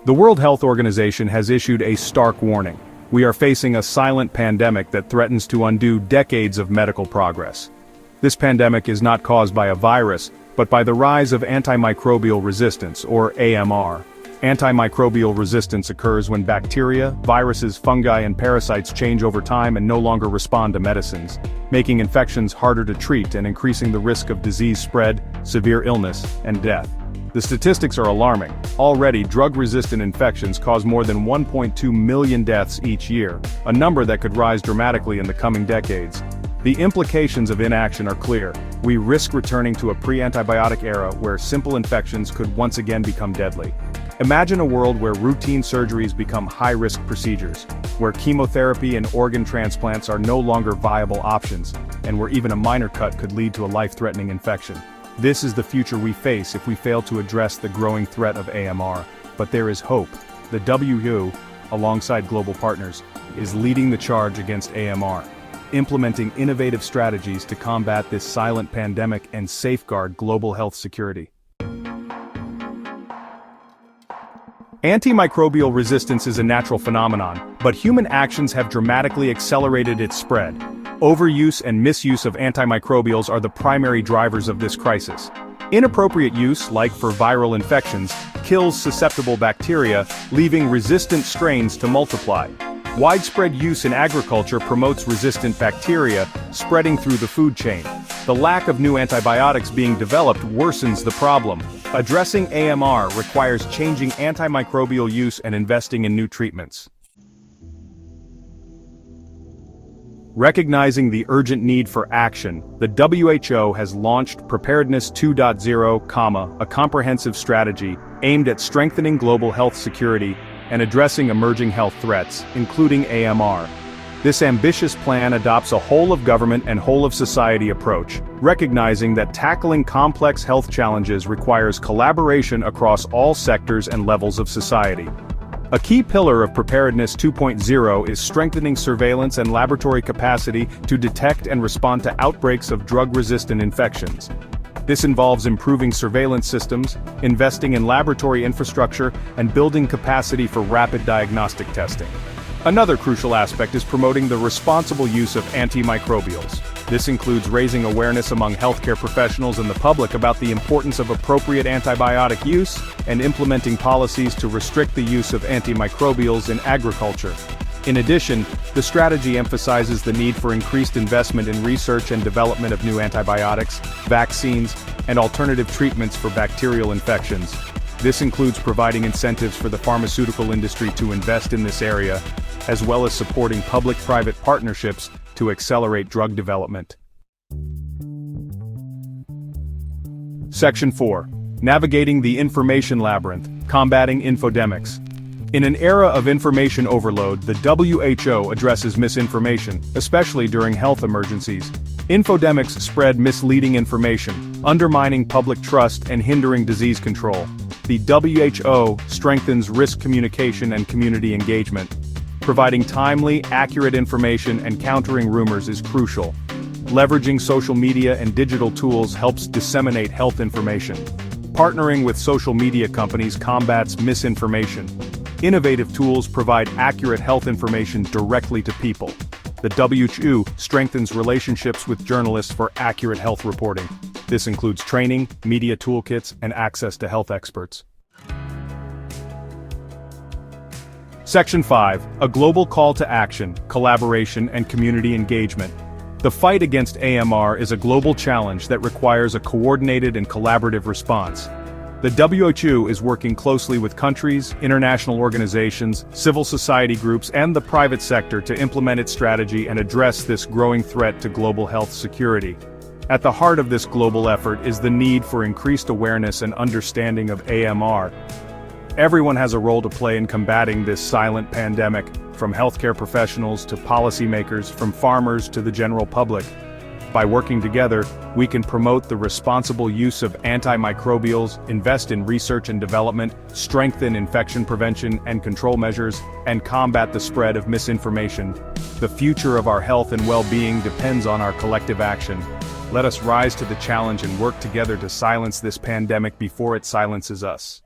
The World Health Organization has issued a stark warning. We are facing a silent pandemic that threatens to undo decades of medical progress. This pandemic is not caused by a virus, but by the rise of antimicrobial resistance, or AMR. Antimicrobial resistance occurs when bacteria, viruses, fungi, and parasites change over time and no longer respond to medicines, making infections harder to treat and increasing the risk of disease spread, severe illness, and death. The statistics are alarming. Already, drug-resistant infections cause more than 1.2 million deaths each year, a number that could rise dramatically in the coming decades. The implications of inaction are clear. We risk returning to a pre-antibiotic era where simple infections could once again become deadly. Imagine a world where routine surgeries become high-risk procedures, where chemotherapy and organ transplants are no longer viable options, and where even a minor cut could lead to a life-threatening infection. This is the future we face if we fail to address the growing threat of AMR. But there is hope. The WHO, alongside global partners, is leading the charge against AMR, implementing innovative strategies to combat this silent pandemic and safeguard global health security. Antimicrobial resistance is a natural phenomenon, but human actions have dramatically accelerated its spread. Overuse and misuse of antimicrobials are the primary drivers of this crisis. Inappropriate use, like for viral infections, kills susceptible bacteria, leaving resistant strains to multiply. Widespread use in agriculture promotes resistant bacteria, spreading through the food chain. The lack of new antibiotics being developed worsens the problem. Addressing AMR requires changing antimicrobial use and investing in new treatments. Recognizing the urgent need for action, the WHO has launched Preparedness 2.0, a comprehensive strategy aimed at strengthening global health security and addressing emerging health threats, including AMR. This ambitious plan adopts a whole-of-government and whole-of-society approach, recognizing that tackling complex health challenges requires collaboration across all sectors and levels of society. A key pillar of Preparedness 2.0 is strengthening surveillance and laboratory capacity to detect and respond to outbreaks of drug-resistant infections. This involves improving surveillance systems, investing in laboratory infrastructure, and building capacity for rapid diagnostic testing. Another crucial aspect is promoting the responsible use of antimicrobials. This includes raising awareness among healthcare professionals and the public about the importance of appropriate antibiotic use and implementing policies to restrict the use of antimicrobials in agriculture. In addition, the strategy emphasizes the need for increased investment in research and development of new antibiotics, vaccines, and alternative treatments for bacterial infections. This includes providing incentives for the pharmaceutical industry to invest in this area, as well as supporting public-private partnerships to accelerate drug development. Section 4. Navigating the Information Labyrinth, Combating Infodemics. In an era of information overload, the WHO addresses misinformation, especially during health emergencies. Infodemics spread misleading information, undermining public trust and hindering disease control. The WHO strengthens risk communication and community engagement. Providing timely, accurate information and countering rumors is crucial. Leveraging social media and digital tools helps disseminate health information. Partnering with social media companies combats misinformation. Innovative tools provide accurate health information directly to people. The WHO strengthens relationships with journalists for accurate health reporting. This includes training, media toolkits, and access to health experts. Section 5. A global call to action, collaboration, and community engagement. The fight against AMR is a global challenge that requires a coordinated and collaborative response. The WHO is working closely with countries, international organizations, civil society groups, and the private sector to implement its strategy and address this growing threat to global health security. At the heart of this global effort is the need for increased awareness and understanding of AMR. Everyone has a role to play in combating this silent pandemic, from healthcare professionals to policymakers, from farmers to the general public. By working together, we can promote the responsible use of antimicrobials, invest in research and development, strengthen infection prevention and control measures, and combat the spread of misinformation. The future of our health and well-being depends on our collective action. Let us rise to the challenge and work together to silence this pandemic before it silences us.